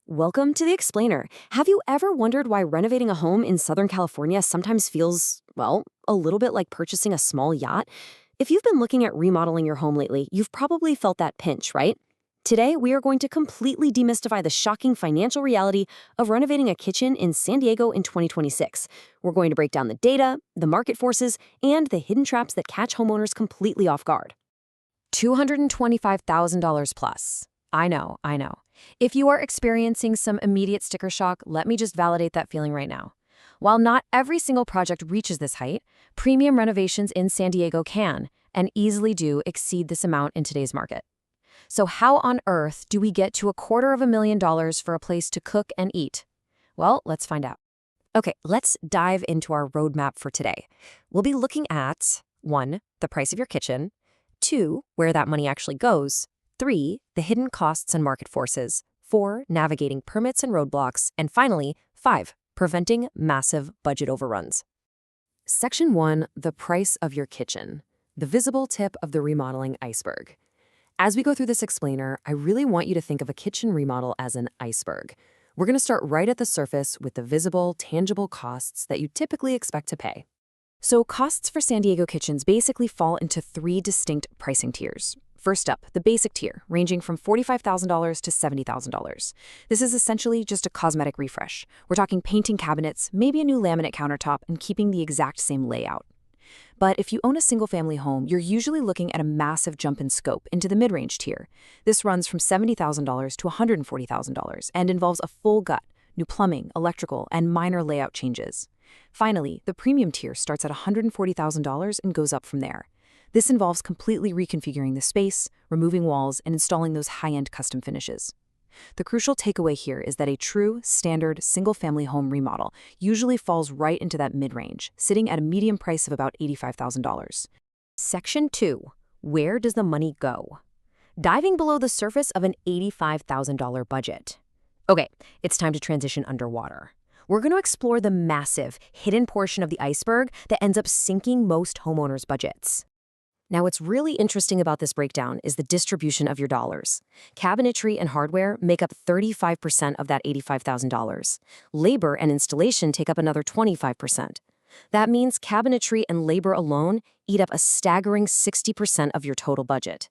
Welcome to the Explainer. Have you ever wondered why renovating a home in Southern California sometimes feels, well, a little bit like purchasing a small yacht? If you've been looking at remodeling your home lately, you've probably felt that pinch, right? Today, we are going to completely demystify the shocking financial reality of renovating a kitchen in San Diego in 2026. We're going to break down the data, the market forces, and the hidden traps that catch homeowners completely off guard. $225,000 plus. I know. If you are experiencing some immediate sticker shock, let me just validate that feeling right now. While not every single project reaches this height, premium renovations in San Diego can, and easily do, exceed this amount in today's market. So how on earth do we get to $250,000 for a place to cook and eat? Well, let's find out. Okay, let's dive into our roadmap for today. We'll be looking at 1. The price of your kitchen, 2. Where that money actually goes, 3. The hidden costs and market forces, 4. Navigating permits and roadblocks, and finally, 5. Preventing massive budget overruns. Section 1. The price of your kitchen, the visible tip of the remodeling iceberg. As we go through this explainer, I really want you to think of a kitchen remodel as an iceberg. We're going to start right at the surface with the visible, tangible costs that you typically expect to pay. So costs for San Diego kitchens basically fall into 3 distinct pricing tiers. First up, the basic tier, ranging from $45,000 to $70,000. This is essentially just a cosmetic refresh. We're talking painting cabinets, maybe a new laminate countertop, and keeping the exact same layout. But if you own a single-family home, you're usually looking at a massive jump in scope into the mid-range tier. This runs from $70,000 to $140,000 and involves a full gut, new plumbing, electrical, and minor layout changes. Finally, the premium tier starts at $140,000 and goes up from there. This involves completely reconfiguring the space, removing walls, and installing those high-end custom finishes. The crucial takeaway here is that a true, standard, single-family home remodel usually falls right into that mid-range, sitting at a median price of about $85,000. Section 2. Where does the money go? Diving below the surface of an $85,000 budget. Okay, it's time to transition underwater. We're going to explore the massive, hidden portion of the iceberg that ends up sinking most homeowners' budgets. Now, what's really interesting about this breakdown is the distribution of your dollars. Cabinetry and hardware make up 35% of that $85,000. Labor and installation take up another 25%. That means cabinetry and labor alone eat up a staggering 60% of your total budget.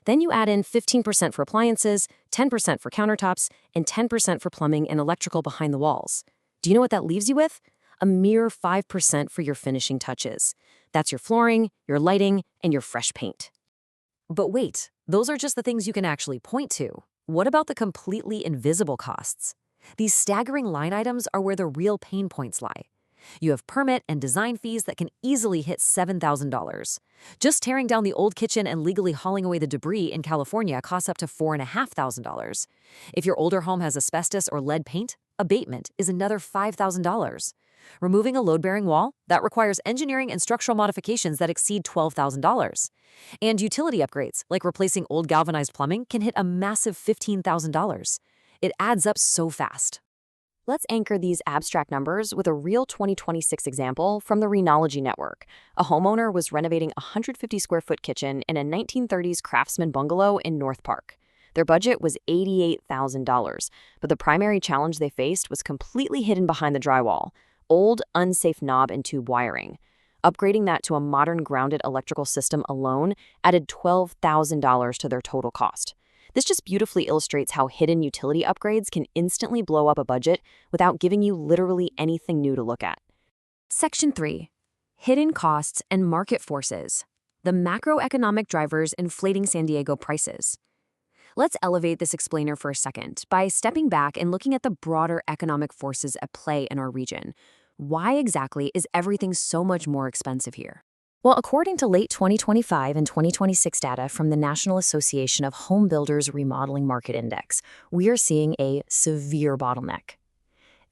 Then you add in 15% for appliances, 10% for countertops, and 10% for plumbing and electrical behind the walls. Do you know what that leaves you with? A mere 5% for your finishing touches. That's your flooring, your lighting, and your fresh paint. But wait, those are just the things you can actually point to. What about the completely invisible costs? These staggering line items are where the real pain points lie. You have permit and design fees that can easily hit $7,000. Just tearing down the old kitchen and legally hauling away the debris in California costs up to $4,500. If your older home has asbestos or lead paint, abatement is another $5,000. Removing a load-bearing wall, that requires engineering and structural modifications that exceed $12,000. And utility upgrades, like replacing old galvanized plumbing, can hit a massive $15,000. It adds up so fast. Let's anchor these abstract numbers with a real 2026 example from the Renology network. A homeowner was renovating a 150-square-foot kitchen in a 1930s craftsman bungalow in North Park. Their budget was $88,000, but the primary challenge they faced was completely hidden behind the drywall: old, unsafe knob and tube wiring. Upgrading that to a modern grounded electrical system alone added $12,000 to their total cost. This just beautifully illustrates how hidden utility upgrades can instantly blow up a budget without giving you literally anything new to look at. Section 3. Hidden costs and market forces. The macroeconomic drivers inflating San Diego prices. Let's elevate this explainer for a second by stepping back and looking at the broader economic forces at play in our region. Why exactly is everything so much more expensive here? Well, according to late 2025 and 2026 data from the National Association of Home Builders Remodeling Market Index, we are seeing a severe bottleneck.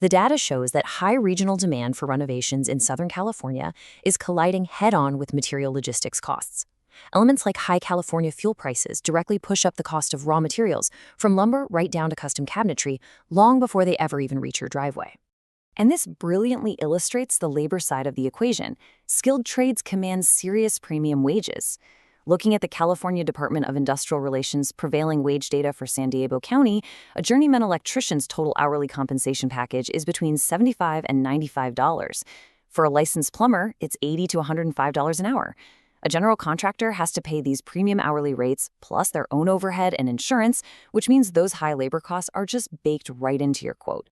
The data shows that high regional demand for renovations in Southern California is colliding head-on with material logistics costs. Elements like high California fuel prices directly push up the cost of raw materials, from lumber right down to custom cabinetry, long before they ever even reach your driveway. And this brilliantly illustrates the labor side of the equation. Skilled trades command serious premium wages. Looking at the California Department of Industrial Relations prevailing wage data for San Diego County, a journeyman electrician's total hourly compensation package is between $75 and $95. For a licensed plumber, it's $80 to $105 an hour. A general contractor has to pay these premium hourly rates plus their own overhead and insurance, which means those high labor costs are just baked right into your quote.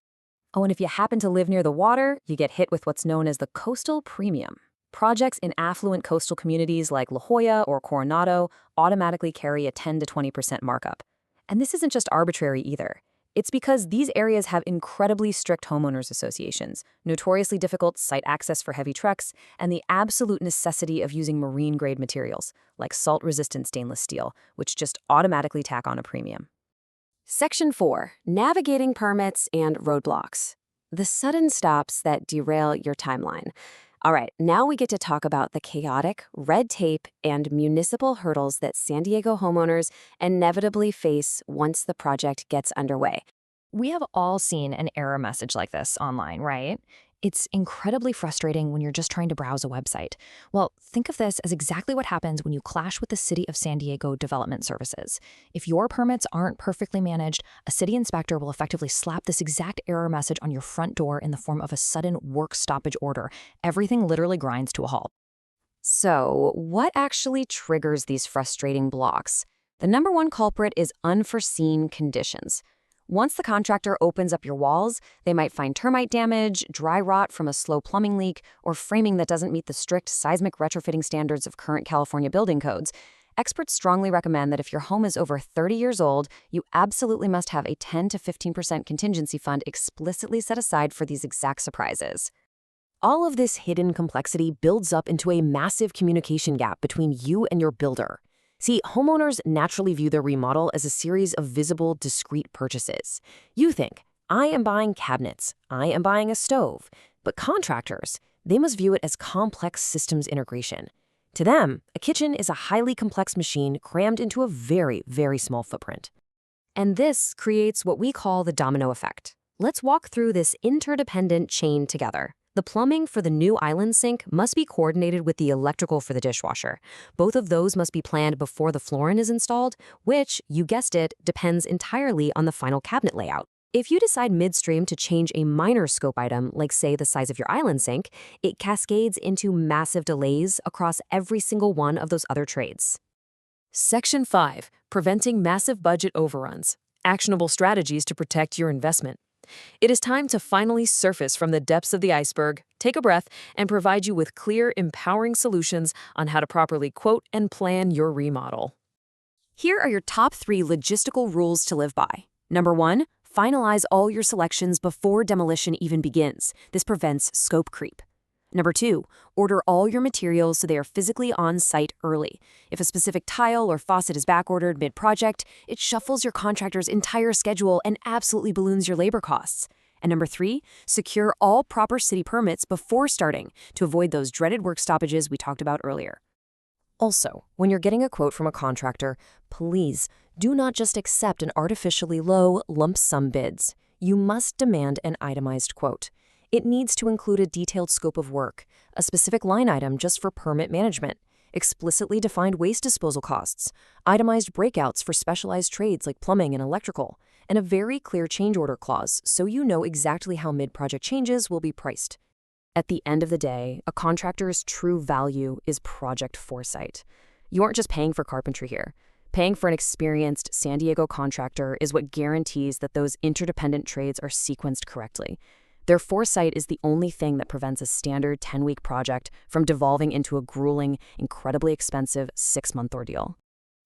Oh, and if you happen to live near the water, you get hit with what's known as the coastal premium. Projects in affluent coastal communities like La Jolla or Coronado automatically carry a 10 to 20% markup. And this isn't just arbitrary either. It's because these areas have incredibly strict homeowners associations, notoriously difficult site access for heavy trucks, and the absolute necessity of using marine-grade materials, like salt-resistant stainless steel, which just automatically tack on a premium. Section 4. Navigating permits and roadblocks. The sudden stops that derail your timeline. All right, now we get to talk about the chaotic, red tape, and municipal hurdles that San Diego homeowners inevitably face once the project gets underway. We have all seen an error message like this online, right? It's incredibly frustrating when you're just trying to browse a website. Well, think of this as exactly what happens when you clash with the City of San Diego Development Services. If your permits aren't perfectly managed, a city inspector will effectively slap this exact error message on your front door in the form of a sudden work stoppage order. Everything literally grinds to a halt. So, what actually triggers these frustrating blocks? The number one culprit is unforeseen conditions. Once the contractor opens up your walls, they might find termite damage, dry rot from a slow plumbing leak, or framing that doesn't meet the strict seismic retrofitting standards of current California building codes. Experts strongly recommend that if your home is over 30 years old, you absolutely must have a 10 to 15% contingency fund explicitly set aside for these exact surprises. All of this hidden complexity builds up into a massive communication gap between you and your builder. See, homeowners naturally view their remodel as a series of visible, discrete purchases. You think, I am buying cabinets, I am buying a stove. But contractors, they must view it as complex systems integration. To them, a kitchen is a highly complex machine crammed into a very, very small footprint. And this creates what we call the domino effect. Let's walk through this interdependent chain together. The plumbing for the new island sink must be coordinated with the electrical for the dishwasher. Both of those must be planned before the flooring is installed, which, you guessed it, depends entirely on the final cabinet layout. If you decide midstream to change a minor scope item, like say the size of your island sink, it cascades into massive delays across every single one of those other trades. Section 5. Preventing massive budget overruns. Actionable strategies to protect your investment. It is time to finally surface from the depths of the iceberg, take a breath, and provide you with clear, empowering solutions on how to properly quote and plan your remodel. Here are your top 3 logistical rules to live by. Number 1, finalize all your selections before demolition even begins. This prevents scope creep. Number 2, order all your materials so they are physically on site early. If a specific tile or faucet is backordered mid-project, it shuffles your contractor's entire schedule and absolutely balloons your labor costs. And number 3, secure all proper city permits before starting to avoid those dreaded work stoppages we talked about earlier. Also, when you're getting a quote from a contractor, please do not just accept an artificially low lump sum bids. You must demand an itemized quote. It needs to include a detailed scope of work, a specific line item just for permit management, explicitly defined waste disposal costs, itemized breakouts for specialized trades like plumbing and electrical, and a very clear change order clause so you know exactly how mid-project changes will be priced. At the end of the day, a contractor's true value is project foresight. You aren't just paying for carpentry here. Paying for an experienced San Diego contractor is what guarantees that those interdependent trades are sequenced correctly. Their foresight is the only thing that prevents a standard 10-week project from devolving into a grueling, incredibly expensive 6-month ordeal.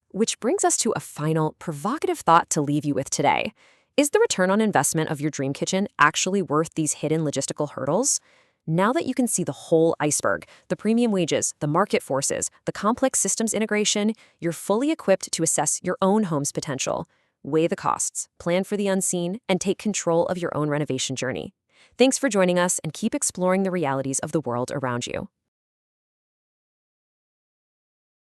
Which brings us to a final, provocative thought to leave you with today. Is the return on investment of your dream kitchen actually worth these hidden logistical hurdles? Now that you can see the whole iceberg, the premium wages, the market forces, the complex systems integration, you're fully equipped to assess your own home's potential. Weigh the costs, plan for the unseen, and take control of your own renovation journey. Thanks for joining us, and keep exploring the realities of the world around you.